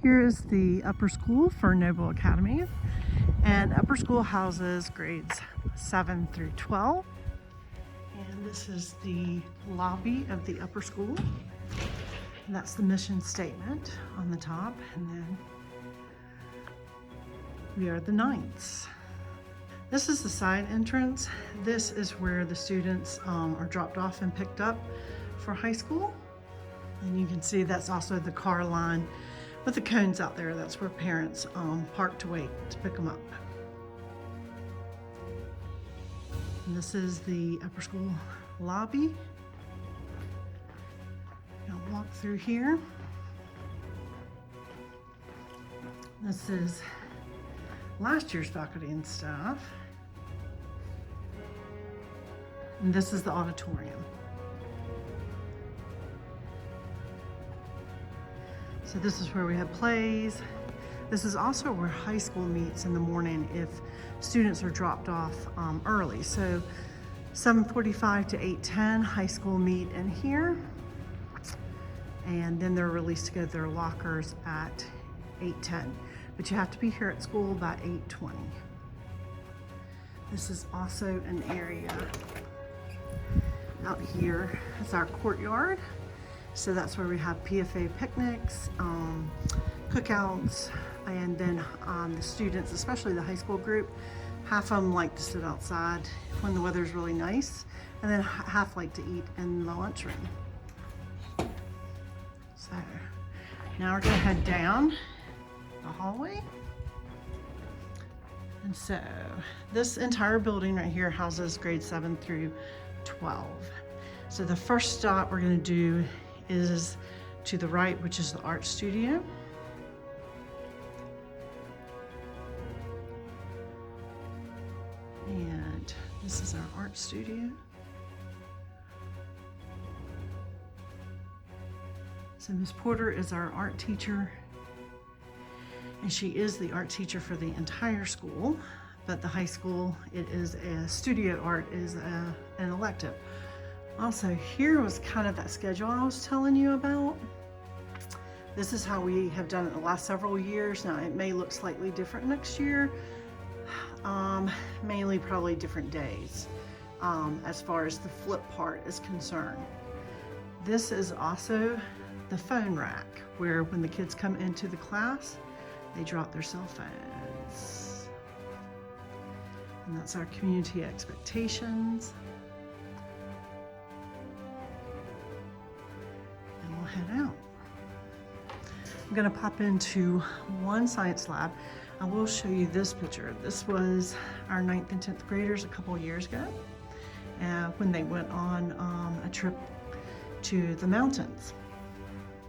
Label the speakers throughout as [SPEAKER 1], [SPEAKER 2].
[SPEAKER 1] Here is the upper school for Noble Academy, and upper school houses grades 7 through 12. And this is the lobby of the upper school. And that's the mission statement on the top, and then we are the Knights. This is the side entrance. This is where the students are dropped off and picked up for high school. And you can see that's also the car line with the cones out there. That's where parents park to wait to pick them up. And this is the upper school lobby. I'll walk through here. This is last year's faculty and staff. And this is the auditorium. So this is where we have plays. This is also where high school meets in the morning if students are dropped off early. So 7:45 to 8:10, high school meet in here. And then they're released to go to their lockers at 8:10. But you have to be here at school by 8:20. This is also an area out here. It's our courtyard. So that's where we have PFA picnics, cookouts, and then the students, especially the high school group, half of them like to sit outside when the weather's really nice, and then half like to eat in the lunchroom. So now we're gonna head down the hallway. And so this entire building right here houses grades 7 through 12. So the first stop we're going to do is to the right, which is the art studio. And this is our art studio. So Ms. Porter is our art teacher, and she is the art teacher for the entire school, but the high school, it is a studio art is an elective. Also, here was kind of that schedule I was telling you about. This is how we have done it the last several years. Now, it may look slightly different next year, mainly probably different days as far as the flip part is concerned. This is also the phone rack, where when the kids come into the class, they drop their cell phones. And that's our community expectations. And we'll head out. I'm gonna pop into one science lab. I will show you this picture. This was our 9th and 10th graders a couple of years ago when they went on a trip to the mountains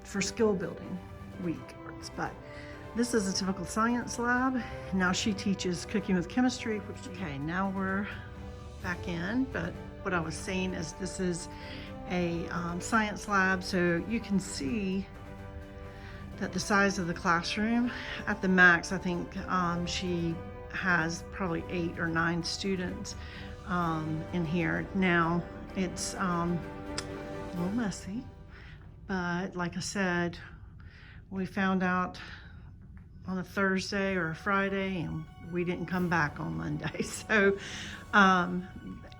[SPEAKER 1] for skill building week. But this is a typical science lab. Now she teaches cooking with chemistry, okay, now we're back in, but what I was saying is this is a science lab, so you can see that the size of the classroom at the max, I think she has probably 8 or 9 students in here. Now it's a little messy, but like I said, we found out on a Thursday or a Friday, and we didn't come back on Monday. So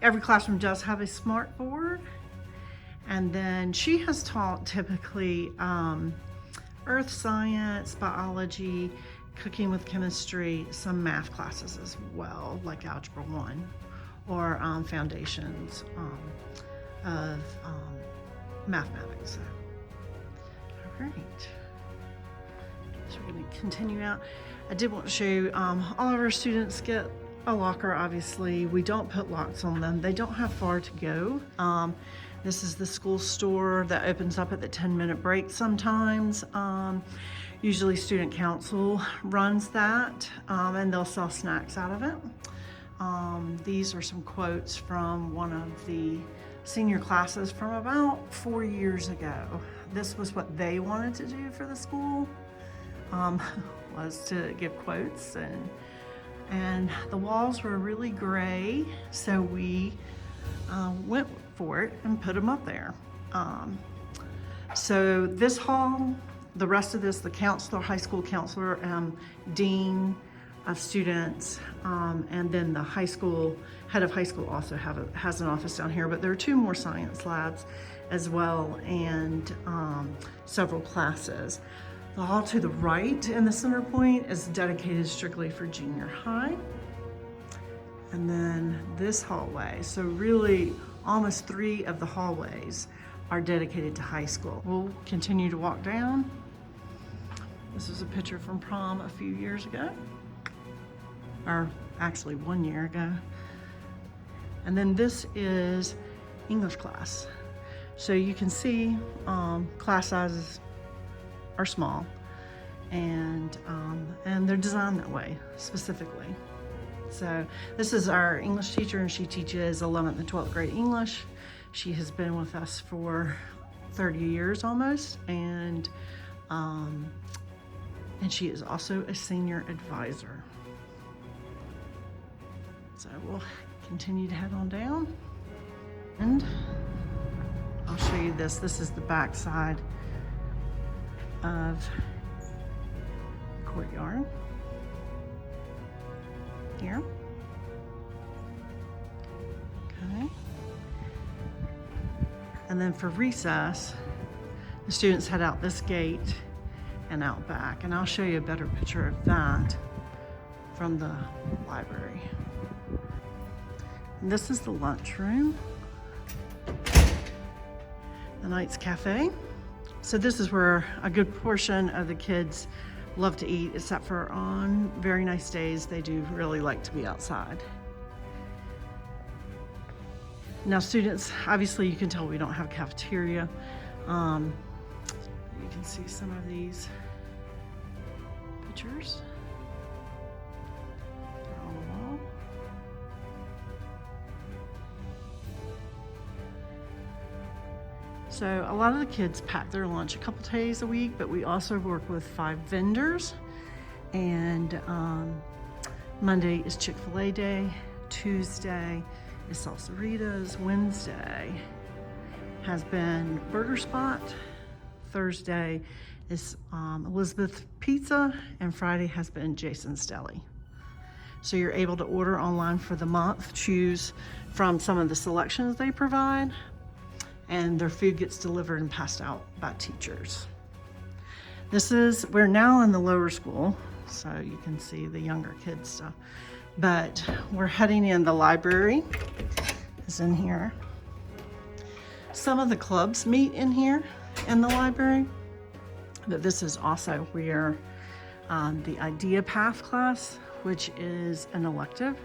[SPEAKER 1] every classroom does have a smart board, and then she has taught typically earth science, biology, cooking with chemistry, some math classes as well, like Algebra 1 or foundations of mathematics. All right. So we're going to continue out. I did want to show you, all of our students get a locker, obviously. We don't put locks on them. They don't have far to go. This is the school store that opens up at the 10-minute break sometimes. Usually student council runs that, and they'll sell snacks out of it. These are some quotes from one of the senior classes from about 4 years ago. This was what they wanted to do for the school. Was to give quotes, and the walls were really gray, so we went for it and put them up there. So this hall the rest of this, the counselor, high school counselor, dean of students, and then the high school, head of high school also has an office down here, but there are 2 more science labs as well, and several classes. The hall to the right in the center point is dedicated strictly for junior high. And then this hallway, so really almost 3 of the hallways are dedicated to high school. We'll continue to walk down. This is a picture from prom a few years ago, or actually 1 year ago. And then this is English class. So you can see class sizes are small, and they're designed that way specifically. So this is our English teacher, and she teaches 11th and 12th grade English. She has been with us for 30 years almost, and she is also a senior advisor. So we'll continue to head on down, and I'll show you this. This is the back side of the courtyard here. Okay. And then for recess, the students head out this gate and out back. And I'll show you a better picture of that from the library. And this is the lunchroom, the Knights Cafe. So this is where a good portion of the kids love to eat, except for on very nice days, they do really like to be outside. Now students, obviously you can tell we don't have a cafeteria. You can see some of these pictures. They're on the wall. So a lot of the kids pack their lunch a couple days a week, but we also work with 5 vendors. And Monday is Chick-fil-A day, Tuesday is Salsaritas, Wednesday has been Burger Spot, Thursday is Elizabeth Pizza, and Friday has been Jason's Deli. So you're able to order online for the month, choose from some of the selections they provide, and their food gets delivered and passed out by teachers. We're now in the lower school, so you can see the younger kids stuff, but we're heading in. The library is in here. Some of the clubs meet in here in the library, but this is also where the Idea Path class, which is an elective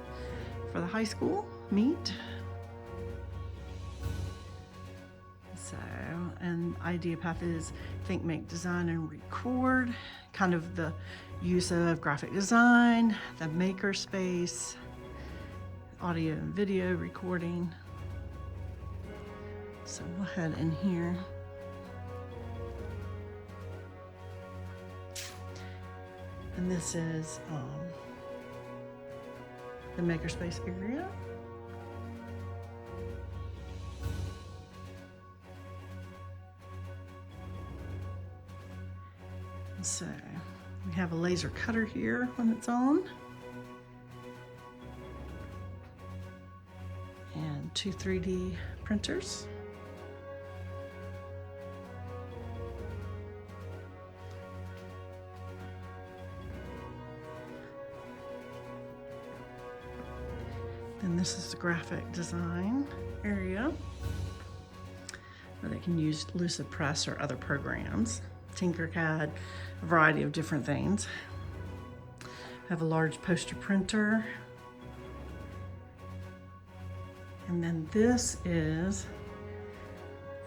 [SPEAKER 1] for the high school, meet. And Idea Path is think, make, design, and record, kind of the use of graphic design, the maker space, audio and video recording. So we'll head in here. And this is the makerspace area. So we have a laser cutter here when it's on, and 2 3D printers. Then this is the graphic design area where they can use Lucipress or other programs. Tinkercad, a variety of different things. I have a large poster printer. And then this is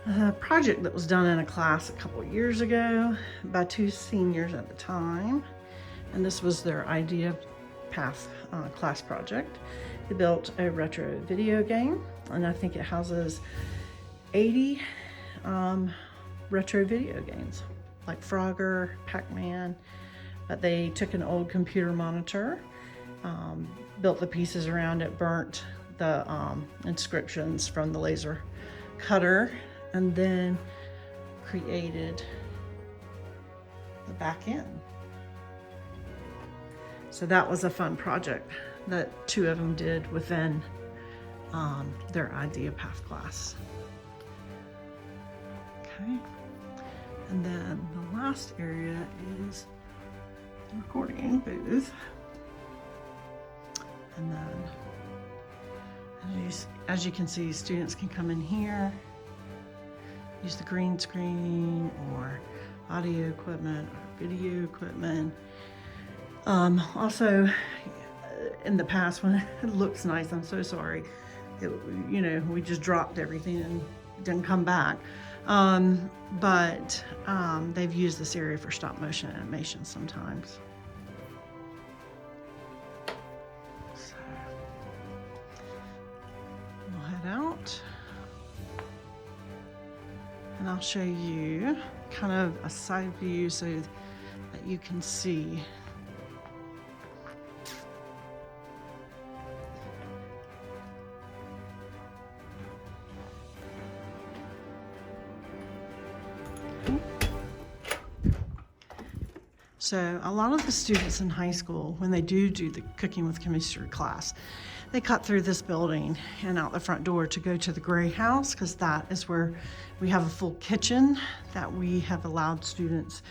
[SPEAKER 1] a project that was done in a class a couple of years ago by 2 seniors at the time. And this was their Idea Path class project. They built a retro video game, and I think it houses 80 retro video games, like Frogger, Pac-Man, but they took an old computer monitor, built the pieces around it, burnt the inscriptions from the laser cutter, and then created the back end. So that was a fun project that two of them did within their IdeaPath class. Okay, and then the last area is the recording booth. And then as you can see, students can come in here, use the green screen or audio equipment or video equipment. Also, in the past, when it looks nice, I'm so sorry, we just dropped everything and didn't come back. But they've used this area for stop motion animation sometimes. So we'll head out and I'll show you kind of a side view so that you can see. So a lot of the students in high school, when they do the Cooking with Chemistry class, they cut through this building and out the front door to go to the Gray House, because that is where we have a full kitchen that we have allowed students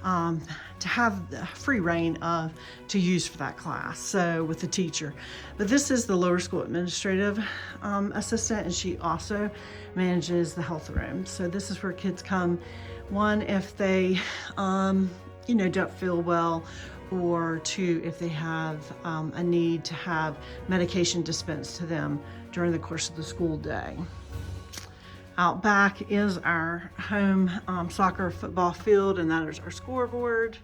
[SPEAKER 1] to have the free reign to use for that class, so with the teacher. But this is the lower school administrative assistant, and she also manages the health room. So this is where kids come, one, if they don't feel well, or two, if they have a need to have medication dispensed to them during the course of the school day. Out back is our home soccer football field, and that is our scoreboard.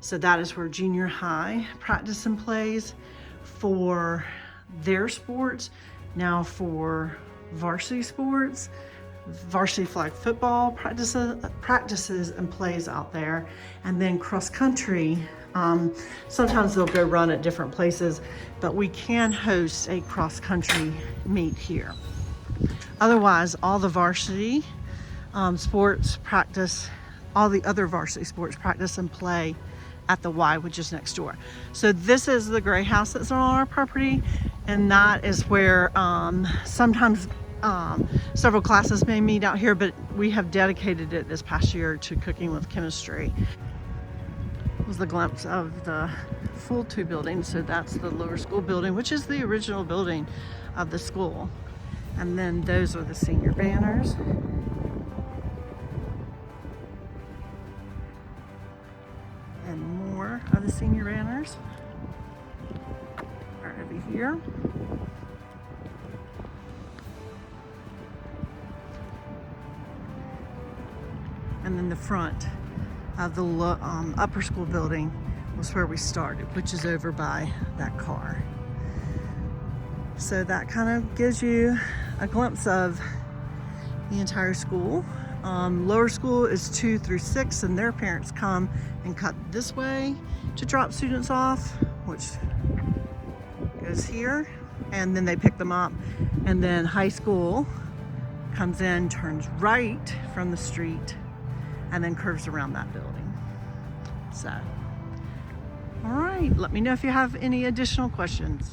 [SPEAKER 1] So that is where junior high practice and plays for their sports. Now for varsity sports, varsity flag football practices and plays out there, and then cross country. Sometimes they'll go run at different places, but we can host a cross country meet here. Otherwise, all the varsity sports practice, all the other varsity sports practice and play at the Y, which is next door. So this is the Gray House that's on our property, and that is where sometimes several classes may meet out here, but we have dedicated it this past year to Cooking with Chemistry. This was the glimpse of the full two buildings. So that's the lower school building, which is the original building of the school. And then those are the senior banners. And more of the senior banners are over here. And then the front of the upper school building was where we started, which is over by that car. So that kind of gives you a glimpse of the entire school. Lower school is 2 through 6, and their parents come and cut this way to drop students off, which goes here, and then they pick them up. And then high school comes in, turns right from the street, and then curves around that building. So, all right, let me know if you have any additional questions.